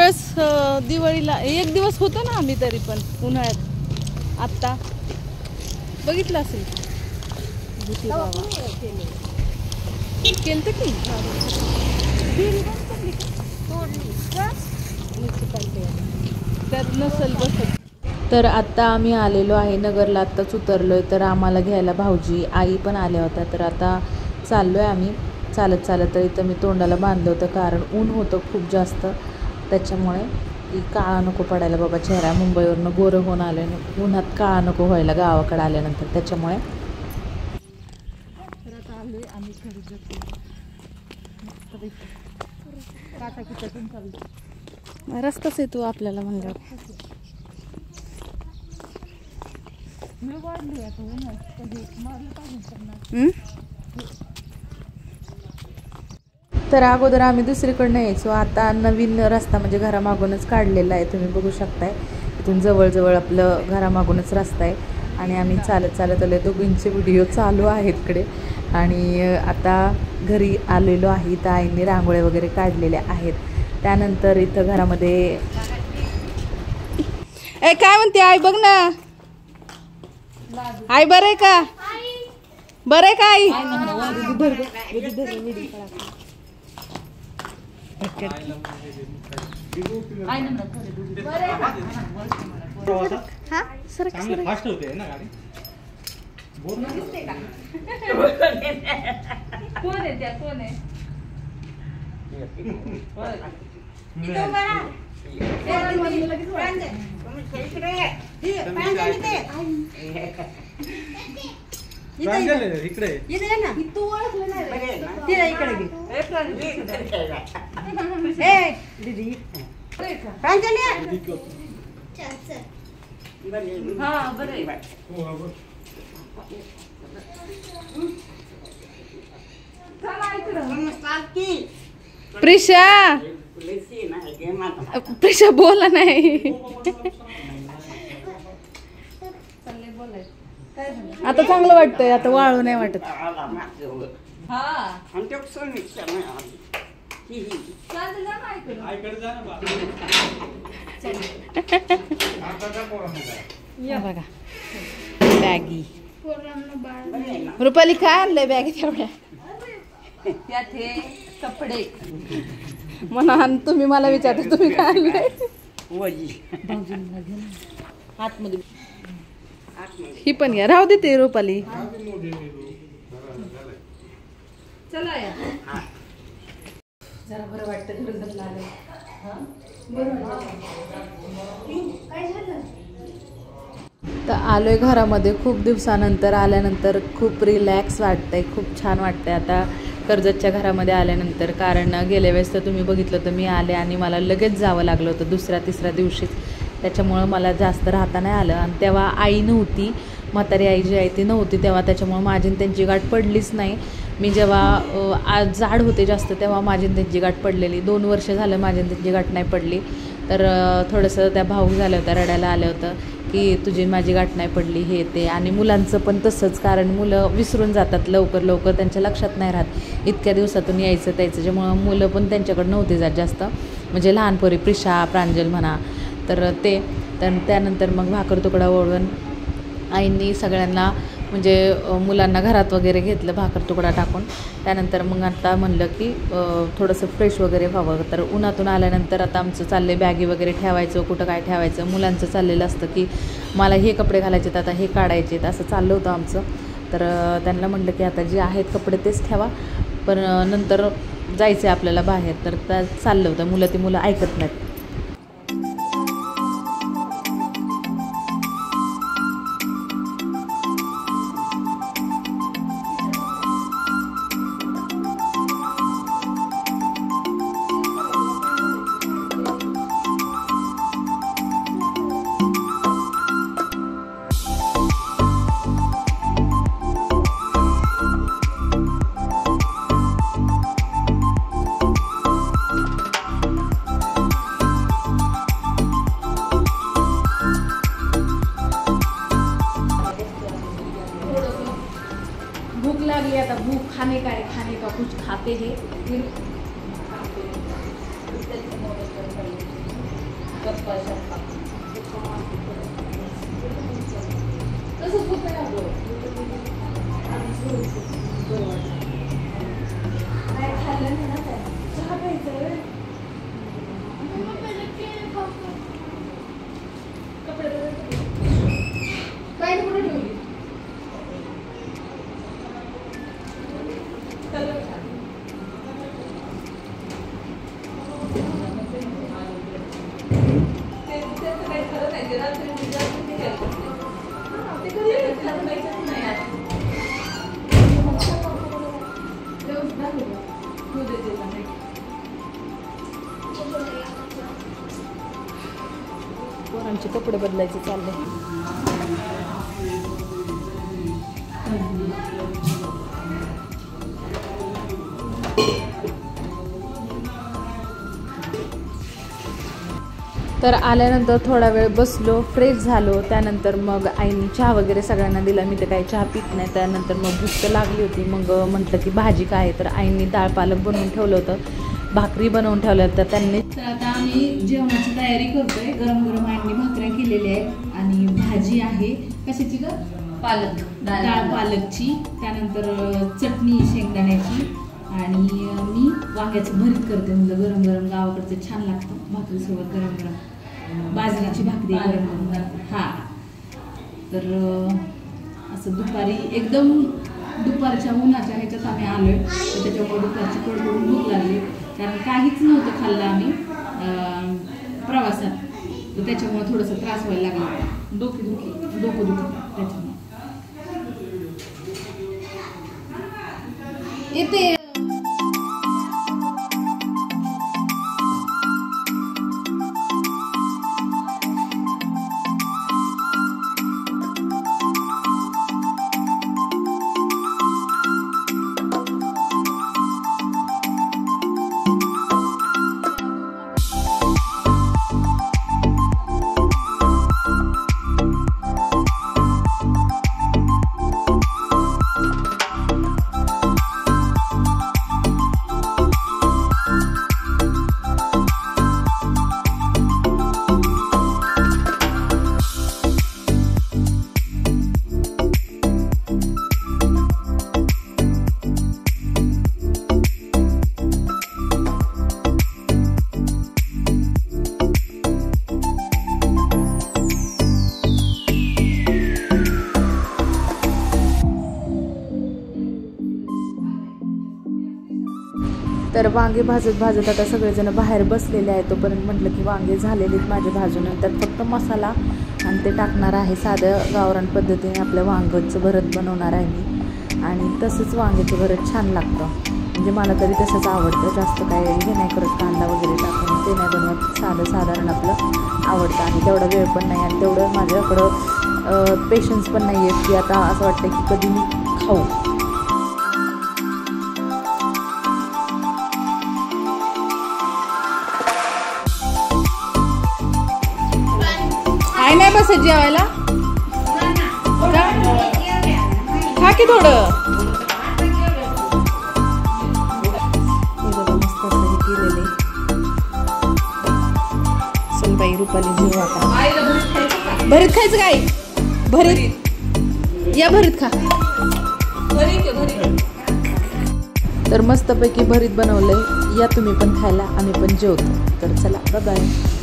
वेळेस दिवाळीला एक दिवस होतो ना आम्ही, तरी पण उन्हाळ्यात. आत्ता बघितलं असेल केलं की त्यात नसल बसत. तर आत्ता आम्ही आलेलो आहे नगरला, आत्ताच उतरलो आहे. तर आम्हाला घ्यायला भाऊजी आई पण आल्या होत्या. तर आता चाललो आहे आम्ही चालत चालत. तर इथं मी तोंडाला बांधलं होतं कारण ऊन होतं खूप जास्त, त्याच्यामुळे की काळा नको पडायला बाबा चेहरा. मुंबईवरनं गोरं होऊन आले, उन्हात काळा नको व्हायला गावाकडे आल्यानंतर, त्याच्यामुळे. तर आता आलो आहे आम्ही खरेदी रस्ताच आहे तो आपल्याला म्हणल्यावर. तर अगोदर आम्ही दुसरीकडनं यायचो, आता नवीन रस्ता म्हणजे घरामागूनच काढलेला आहे. तुम्ही बघू शकताय इथून जवळजवळ आपलं घरामागूनच रस्ता आहे. आणि आम्ही चालत चालत आलो. दोघींचे व्हिडिओ चालू आहेत इकडे. आणि आता घरी आलेलो आहे. इथं आईंनी रांगोळ्या वगैरे काढलेल्या आहेत. त्यानंतर इथं घरामध्ये काय म्हणते आई, बघ ना आई, बरं आहे का? बरं आहे का आई? फास्ट होते ना गाडी. कोण आहे त्या, कोण आहे? इकडे प्रिशा, प्रिशा बोला नाही. आता चांगलं वाटतंय, आता वाळू नाही वाटत. बघा बॅगी, रुपाली काय आणलंय बॅगी तेवढ्या? त्यात हे कपडे म्हणा. तुम्ही मला विचारता तुम्ही काय आणलंय? आतमध्ये ही पण या, राहू देते रुपाली. चला या, जरा बरं वाटतं घरला आलं. तर आलोय घरामध्ये खूप दिवसानंतर. आल्यानंतर खूप रिलॅक्स वाटतंय, खूप छान वाटतंय आता कर्जतच्या घरामध्ये आल्यानंतर. कारण गेल्या वेळेस तर तुम्ही बघितलं तर मी आले आणि मला लगेच जावं लागलं होतं दुसऱ्या तिसऱ्या दिवशीच, त्याच्यामुळं मला जास्त राहता नाही आलं. आणि तेव्हा आई नव्हती, म्हातारी आई जी आहे ती नव्हती तेव्हा, त्याच्यामुळं माझी त्यांची गाठ पडलीच नाही. मी जेव्हा जाड होते जास्त तेव्हा माझी त्यांची गाठ पडलेली. 2 वर्ष झालं माझी त्यांची गाठ नाही पडली. तर थोडंसं त्या भाऊक झालं होतं, रडायला आलं होतं की तुझी माझी गाठ नाही पडली हे ते. आणि मुलांचं पण तसंच, कारण मुलं विसरून जातात लवकर लवकर, त्यांच्या लक्षात नाही राहत इतक्या दिवसातून यायचं त्याचं. त्याच्यामुळं मुलं पण त्यांच्याकडे नव्हती जात जास्त, म्हणजे लहानपोरी प्रिशा, प्रांजल म्हणा. तर ते त्यानंतर मग भाकर तुकडा ओळून आईंनी सगळ्यांना म्हणजे मुलांना घरात वगैरे घेतलं भाकर तुकडा टाकून. त्यानंतर मग आता म्हणलं की थोडंसं फ्रेश वगैरे व्हावं. तर उन्हातून आल्यानंतर आता आमचं चाललं बॅगी वगैरे ठेवायचं, कुठं काय ठेवायचं. मुलांचं चाललेलं असतं की मला हे कपडे घालायचेत, आता हे काढायचेत, असं चाललं होतं आमचं. तर त्यांना म्हटलं की आता जे आहेत कपडे तेच ठेवा, पण नंतर जायचं आहे आपल्याला बाहेर. तर त्या चाललं होतं, मुलं ऐकत नाहीत. भूख लगी आता, भूख खाने का कुछ खाते हैं फिर पोरांचे कपडे बदलायचे चालले. तर आल्यानंतर थोडा वेळ बसलो, फ्रेश झालो. त्यानंतर मग आईने चहा वगैरे सगळ्यांना दिला. मी तर काही चहा पित नाही. त्यानंतर मग भूक लागली होती. मग म्हटलं की भाजी काय आहे, तर आईने डाळ पालक बनवून ठेवलं होतं, भाकरी बनवून ठेवल्या होत्या त्यांनी. तर आता आम्ही जेवणाची तयारी करतोय. गरम गरम आईने भाकऱ्या केलेल्या आहेत आणि भाजी आहे कशाची ग? पालक, डाळ पालकची. त्यानंतर चटणी शेंगदाण्याची आणि मी वांग्याचं भरीत करते. म्हणजे गरम गरम गावाकडचं छान लागतं भाकरीसोबत. गरम गरम बाजरीची भाकरी गरम गरम. हां, तर असं दुपारी एकदम दुपारच्या उन्हाच्या ह्याच्यात आम्ही आलोय. तर त्याच्यामुळे दुपारची कडकडून भूक लागली, कारण काहीच नव्हतं खाल्लं आम्ही प्रवासात. तर त्याच्यामुळे थोडंसं त्रास व्हायला लागला, डोकं दुखी त्याच्यामुळे येते. तर वांगे भाजत आता सगळेजण बाहेर बसलेले आहेत. तोपर्यंत म्हटलं की वांगे झालेले आहेत माझे भाजून. त्यात फक्त मसाला आणि ते टाकणार आहे. साधं गावरान पद्धतीने आपल्या वांग्याचं भरत बनवणार आहे मी. आणि तसंच वांग्याचं भरत छान लागतं. म्हणजे मला तरी तसंच आवडतं. जास्त काय हे नाही करत, कांदा वगैरे टाकून ते नाही बनवत. साधारण आपलं आवडतं आणि तेवढा वेळ पण नाही आणि तेवढं माझ्याकडं पेशन्स पण नाही आहेत की आता असं वाटतं की कधी मी खाऊ. आई नाही बसत जेवायला, खा की थोडं. मस्त असं हे केलेले. चल बाई रुपाली जेव आता. भरीत खायचं काय? भरीत या, भरीत खा. तर मस्तपैकी भरीत बनवलंय, या तुम्ही पण खायला, आम्ही पण जेवतो. तर चला, बाय बाय.